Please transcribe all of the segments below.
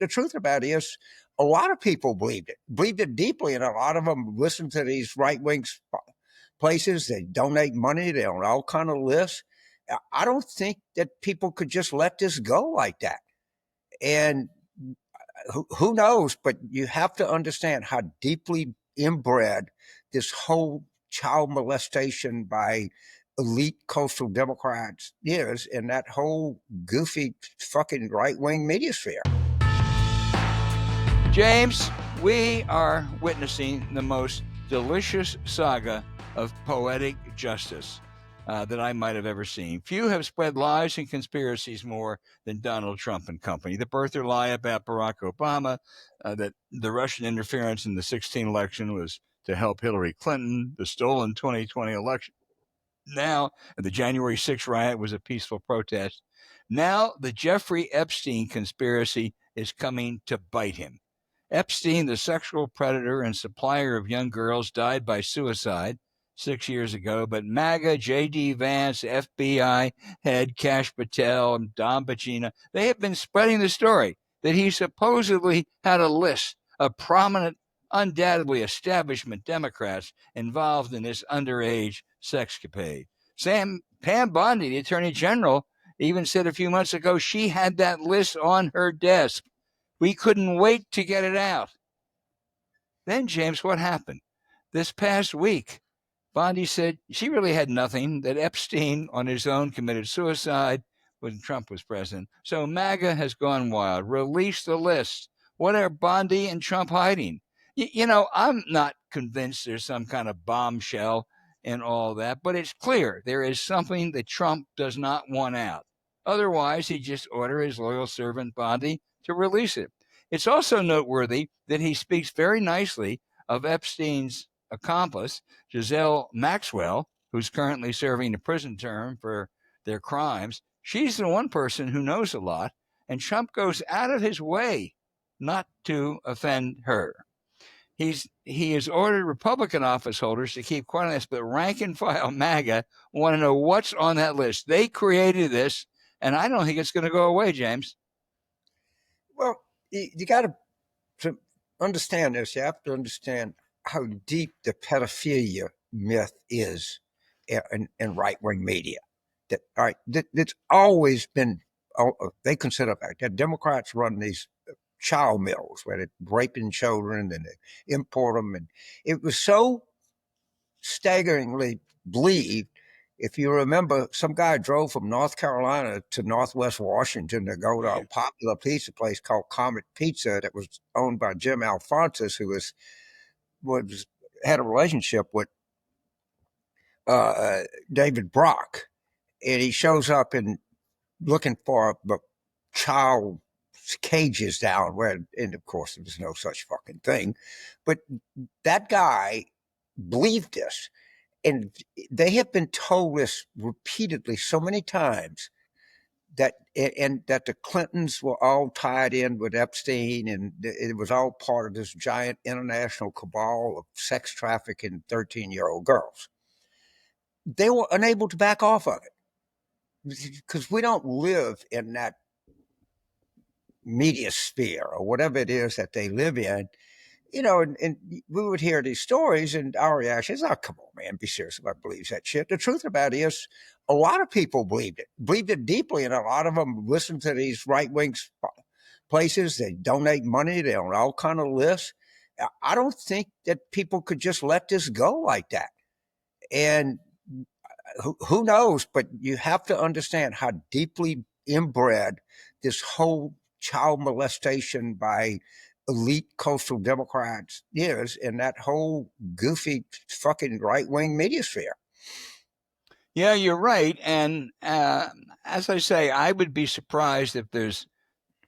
the truth about it is, a lot of people believed it deeply, and a lot of them listen to these right wing places. They donate money. They're on all kind of lists. I don't think that people could just let this go like that. And who knows? But you have to understand how deeply inbred this whole child molestation by elite coastal Democrats is in that whole goofy fucking right wing media sphere. James, we are witnessing the most delicious saga of poetic justice that I might have ever seen. Few have spread lies and conspiracies more than Donald Trump and company. The birther lie about Barack Obama, that the Russian interference in the 2016 election was to help Hillary Clinton, the stolen 2020 election. Now, the January 6th riot was a peaceful protest. Now, the Jeffrey Epstein conspiracy is coming to bite him. Epstein, the sexual predator and supplier of young girls, died by suicide 6 years ago, but MAGA, J.D. Vance, FBI head Kash Patel, and Don Bacina, they have been spreading the story that he supposedly had a list of prominent, undoubtedly establishment Democrats involved in this underage sexcapade. Pam Bondi, the Attorney General, even said a few months ago she had that list on her desk. We couldn't wait to get it out. Then, James, what happened? This past week, Bondi said she really had nothing, that Epstein on his own committed suicide when Trump was president. So MAGA has gone wild. Release the list. What are Bondi and Trump hiding? I'm not convinced there's some kind of bombshell in all that, but it's clear there is something that Trump does not want out. Otherwise, he'd just order his loyal servant Bondi to release it. It's also noteworthy that he speaks very nicely of Epstein's accomplice, Giselle Maxwell, who's currently serving a prison term for their crimes. She's the one person who knows a lot, and Trump goes out of his way not to offend her. He has ordered Republican office holders to keep quiet on this, but rank and file MAGA want to know what's on that list. They created this, and I don't think it's going to go away, James. Well, you got to understand this. You have to understand how deep the pedophilia myth is in right-wing media. It's always been. They consider that Democrats run these child mills where they're raping children and they import them, and it was so staggeringly believed. If you remember, some guy drove from North Carolina to Northwest Washington to go to a popular pizza place called Comet Pizza that was owned by Jim Alphonsus, who had a relationship with David Brock. And he shows up and looking for the child cages down where, and of course, there's no such fucking thing. But that guy believed this. And they have been told this repeatedly so many times that the Clintons were all tied in with Epstein, and it was all part of this giant international cabal of sex trafficking 13-year-old girls. They were unable to back off of it because we don't live in that media sphere or whatever it is that they live in. And we would hear these stories, and our reaction is, oh, come on, man, be serious about believes that shit. The truth about it is, a lot of people believed it deeply, and a lot of them listen to these right-wing places. They donate money. They're on all kind of lists. I don't think that people could just let this go like that. And who knows, but you have to understand how deeply inbred this whole child molestation by elite coastal Democrats is in that whole goofy fucking right-wing media sphere. Yeah, you're right. And as I say, I would be surprised if there's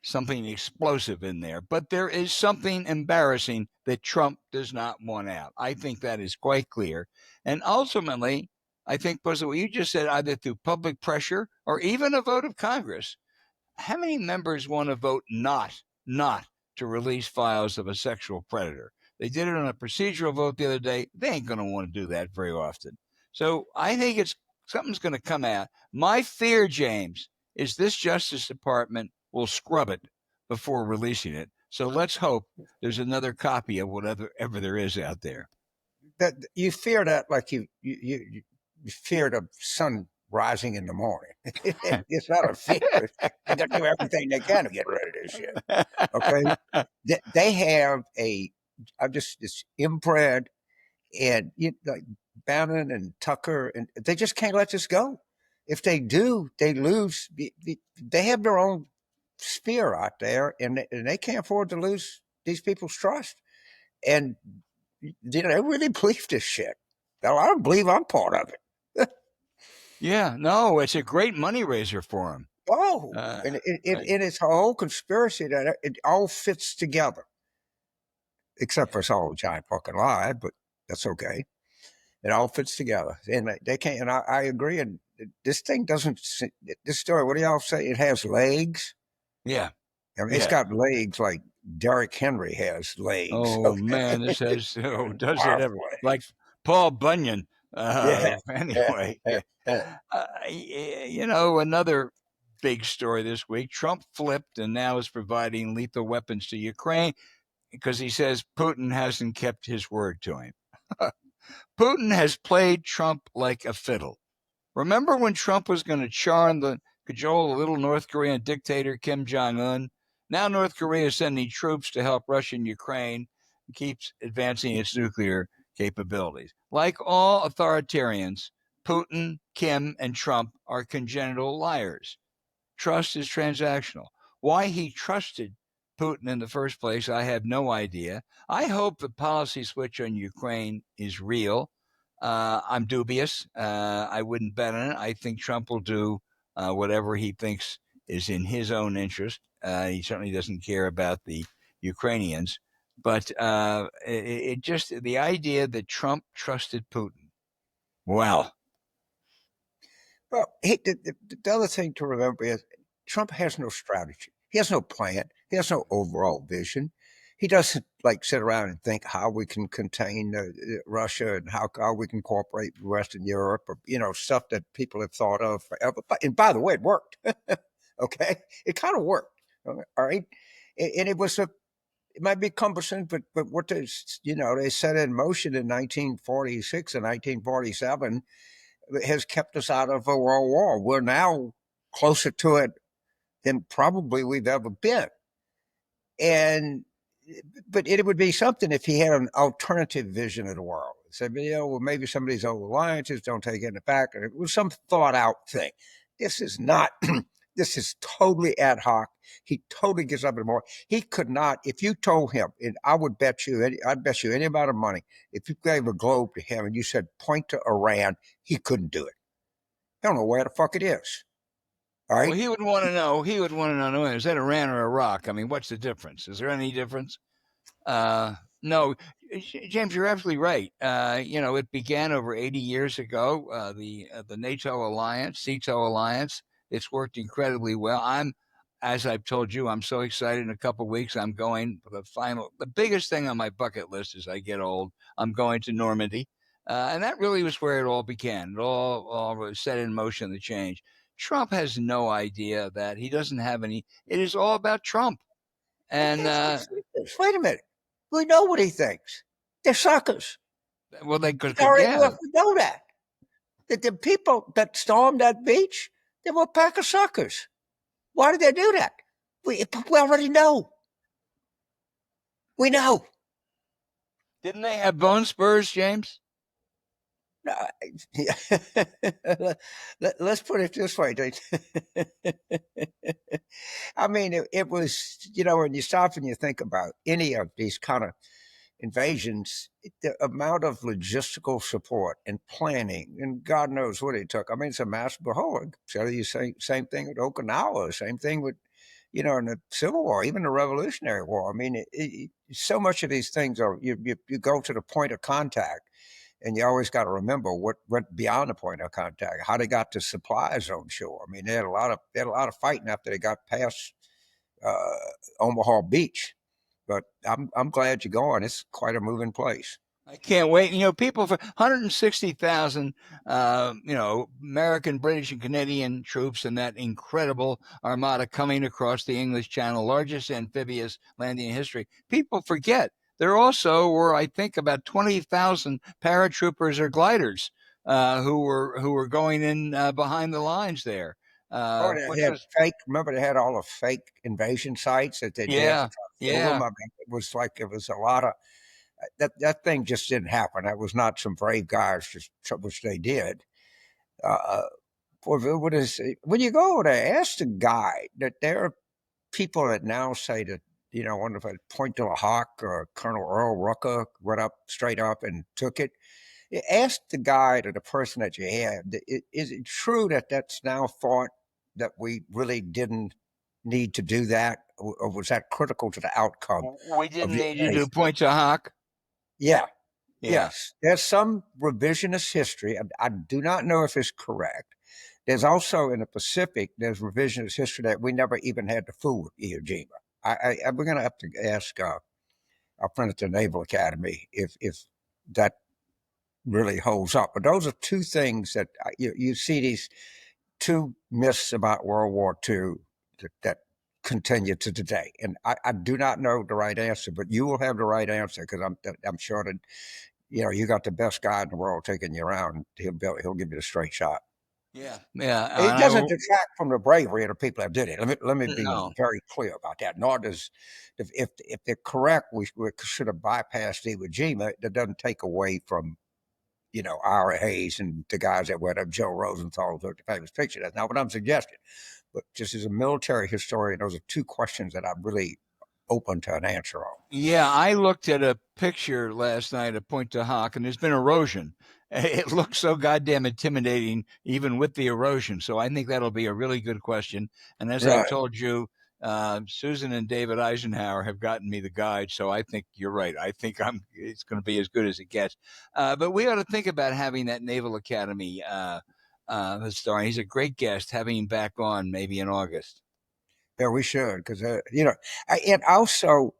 something explosive in there. But there is something embarrassing that Trump does not want out. I think that is quite clear. And ultimately, I think, because of what you just said, either through public pressure or even a vote of Congress, how many members want to vote not to release files of a sexual predator? They did it on a procedural vote the other day. They ain't going to want to do that very often. So I think something's going to come out. My fear, James, is this Justice Department will scrub it before releasing it. So let's hope there's another copy of whatever ever there is out there. That you fear that like you fear the sun rising in the morning. It's not a fear. They got to do everything they can to get rid of this shit. Okay, they have a. I'm just it's inbred and like Bannon and Tucker, and they just can't let this go. If they do, they lose. They have their own sphere out there, and they can't afford to lose these people's trust. And they really believe this shit. Now, I don't believe I'm part of it. Yeah, no, it's a great money raiser for them. Oh, and it's a whole conspiracy that it all fits together, except for it's all a giant fucking lie, but that's okay. It all fits together, and they can't. And I agree. And this thing doesn't. This story. What do y'all say? It has legs. Yeah, I mean, it's yeah. got legs like Derrick Henry has legs. Oh Okay, man, this has does it powerful ever like legs. Paul Bunyan? Yeah, yeah, Anyway, yeah, yeah. another big story this week: Trump flipped and now is providing lethal weapons to Ukraine because he says Putin hasn't kept his word to him. Putin has played Trump like a fiddle. Remember when Trump was going to cajole the little North Korean dictator Kim Jong Un? Now North Korea is sending troops to help Russian Ukraine and keeps advancing its nuclear capabilities. Like all authoritarians, Putin, Kim, and Trump are congenital liars. Trust is transactional. Why he trusted Putin in the first place, I have no idea. I hope the policy switch on Ukraine is real. I'm dubious. I wouldn't bet on it. I think Trump will do whatever he thinks is in his own interest. He certainly doesn't care about the Ukrainians. But it just the idea that Trump trusted Putin. Well, Well, the other thing to remember is Trump has no strategy. He has no plan. He has no overall vision. He doesn't like sit around and think how we can contain Russia and how we can cooperate with Western Europe or stuff that people have thought of forever. And by the way, it worked. Okay, it kind of worked. All right, and it might be cumbersome, but what they set in motion in 1946 and 1947 has kept us out of a world war. We're now closer to it than probably we've ever been. And but it would be something if he had an alternative vision of the world. Said, well, maybe some of these old alliances don't take into fact, and it was some thought out thing. This is not. This is totally ad hoc. He totally gets up in the morning. He could not. If you told him, and I'd bet you any amount of money, if you gave a globe to him and you said point to Iran, he couldn't do it. I don't know where the fuck it is. All well, right. he would want to know. He would want to know: is that Iran or Iraq? I mean, what's the difference? Is there any difference? No, James, you're absolutely right. It began over 80 years ago. The NATO alliance, CETO alliance, it's worked incredibly well. As I've told you, I'm so excited. In a couple of weeks, I'm going for the biggest thing on my bucket list as I get old. I'm going to Normandy, and that really was where it all began. It all was set in motion. The change. Trump has no idea that he doesn't have any. It is all about Trump. And Wait a minute. We know what he thinks. They're suckers. well, they could, Well, yeah. we know that. That the people that stormed that beach, they were a pack of suckers. Why did they do that? We already know. We know. Didn't they have bone spurs, James? No, let's put it this way. I mean, it was, when you stop and you think about any of these kind of invasions, the amount of logistical support and planning, and God knows what it took. I mean, it's a massive behold. So you same thing with Okinawa, same thing with, in the Civil War, even the Revolutionary War. I mean, so much of these things are you go to the point of contact, and you always got to remember what went beyond the point of contact, how they got the supplies on shore. I mean, they had a lot of fighting after they got past uh, Omaha Beach. But I'm glad you're going. It's quite a moving place. I can't wait. People for 160,000, American, British, and Canadian troops and that incredible armada coming across the English Channel, largest amphibious landing in history. People forget there also were, I think, about 20,000 paratroopers or gliders who were going in behind the lines there, Oh, they which had was fake. Remember, they had all the fake invasion sites that they did to yeah, try to fool them. yeah. I mean, it was like it was a lot of that. Thing just didn't happen. That was not some brave guys, just which they did. Uh, what is when you go over there, ask the guy that there are people that now say that wonder if I Point to a Hawk or Colonel Earl Rucker went up straight up and took it. Ask the guide or the person that you had, is it true that that's now thought that we really didn't need to do that? Or was that critical to the outcome We of didn't the need to do case? point to hawk. Yeah, Yeah. yes. There's some revisionist history. I do not know if it's correct. There's also in the Pacific, there's revisionist history that we never even had to fool with Iwo Jima. We're going to have to ask our friend at the Naval Academy if that really holds up. But those are two things that you see these two myths about World War II that continue to today. And I do not know the right answer, but you will have the right answer because I'm sure that you got the best guy in the world taking you around. He'll give you the straight shot. Yeah. Yeah. It And doesn't detract from the bravery of the people that did it. Let me be no. very clear about that. Nor does if they're correct, we should have bypassed Iwo Jima. That doesn't take away from Ira Hayes and the guys that went up, Joe Rosenthal, took the famous picture. That's not what I'm suggesting. But just as a military historian, those are two questions that I'm really open to an answer on. Yeah, I looked at a picture last night of Point de Hoc, and there's been erosion. It looks so goddamn intimidating, even with the erosion. So I think that'll be a really good question. And as I Right. told you, Susan and David Eisenhower have gotten me the guide. So I think you're right. I think It's going to be as good as it gets. But we ought to think about having that Naval Academy historian. He's a great guest. Having him back on maybe in August. Yeah, we should because and also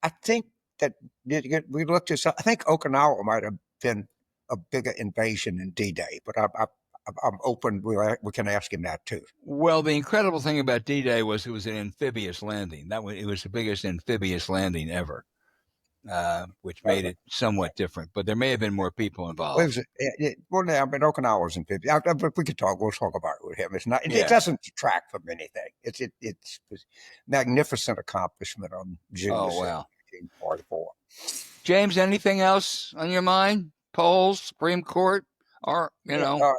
I think that we looked at. I think Okinawa might have been a bigger invasion than D-Day, but I'm open. We can ask him that too. Well, the incredible thing about D-Day was it was an amphibious landing. It was the biggest amphibious landing ever, which Right, made it somewhat different. But there may have been more people well, involved. well, now, but Okinawa's in 50. But we could talk. We'll talk about it with him. It's not. It Yeah. doesn't detract from anything. It's magnificent accomplishment on June the Oh 6th, wow. 1944. James, anything else on your mind? Polls, Supreme Court, or Yeah,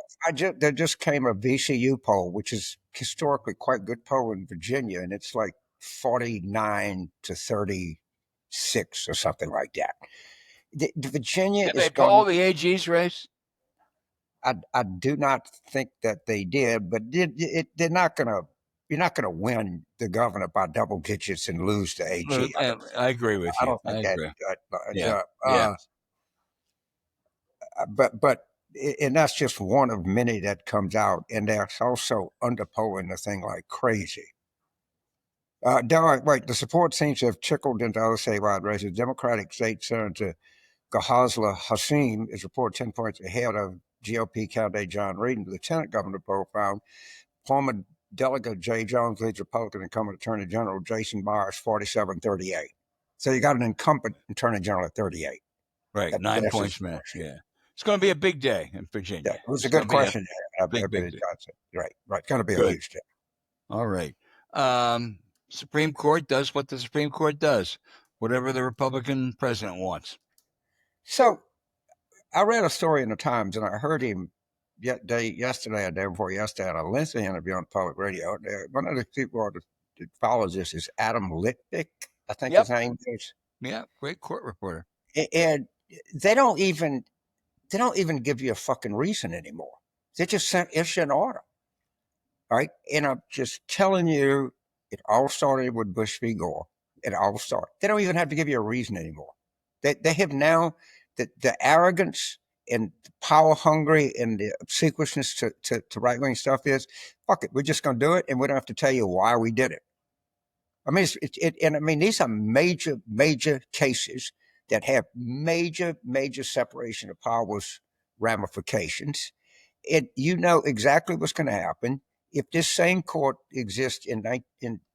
there just came a VCU poll, which is historically quite good poll in Virginia, and it's like 49 to 36 or something like that. The Virginia did is they going. poll the AG's race? I do not think that they did, but they're not going to. You're not going to win the governor by double digits and lose the AG. I agree with I you. don't I think that agree. lines Yeah. up. Yeah. But and that's just one of many that comes out, and that's also underpolling the thing like crazy. Wait, the support seems to have trickled into other statewide races. Democratic State Senator Ghazla Hassim is reported 10 points ahead of GOP candidate John Reed. The Lieutenant Governor poll found former Delegate Jay Jones leads Republican incumbent Attorney General Jason Myers 47-38. So you got an incumbent Attorney General at 38. Right. That 9 points, passes man. much. Yeah. It's going to be a big day in Yeah, Virginia. it was a It's going good to be a question. big, big day. Right, right. It's going to be a Good. huge day. All right. Supreme Court does what the Supreme Court does, whatever the Republican president wants. So I read a story in the Times, and I heard him yesterday, a day before yesterday, at a lengthy interview on public radio. One of the people that follows this is Adam Litvick, I think his Yep. name is, Yeah. Great court reporter. and they don't even give you a fucking reason anymore. They just issue an order, right? And I'm just telling you, it all started with Bush v. Gore. It all started. They don't even have to give you a reason anymore. They have now the arrogance and the power hungry and the obsequiousness to right wing stuff is fuck it. We're just going to do it, and we don't have to tell you why we did it. I mean, and I mean these are major cases that have major separation of powers ramifications. You know exactly what's going to happen. If this same court exists in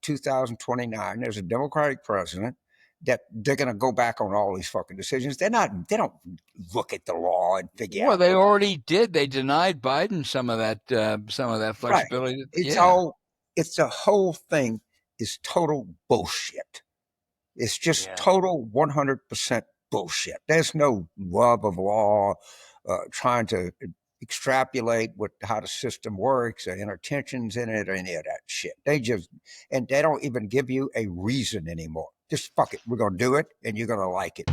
2029, there's a Democratic president that they're going to go back on all these fucking decisions. They don't look at the law and figure Well, out they what, already did. They denied Biden some of that right. flexibility. It's Yeah, all, it's the whole thing is total bullshit. It's just yeah. total 100% bullshit. There's no love of law, trying to extrapolate how the system works or intentions in it or any of that shit. And they don't even give you a reason anymore. Just fuck it. We're going to do it and you're going to like it.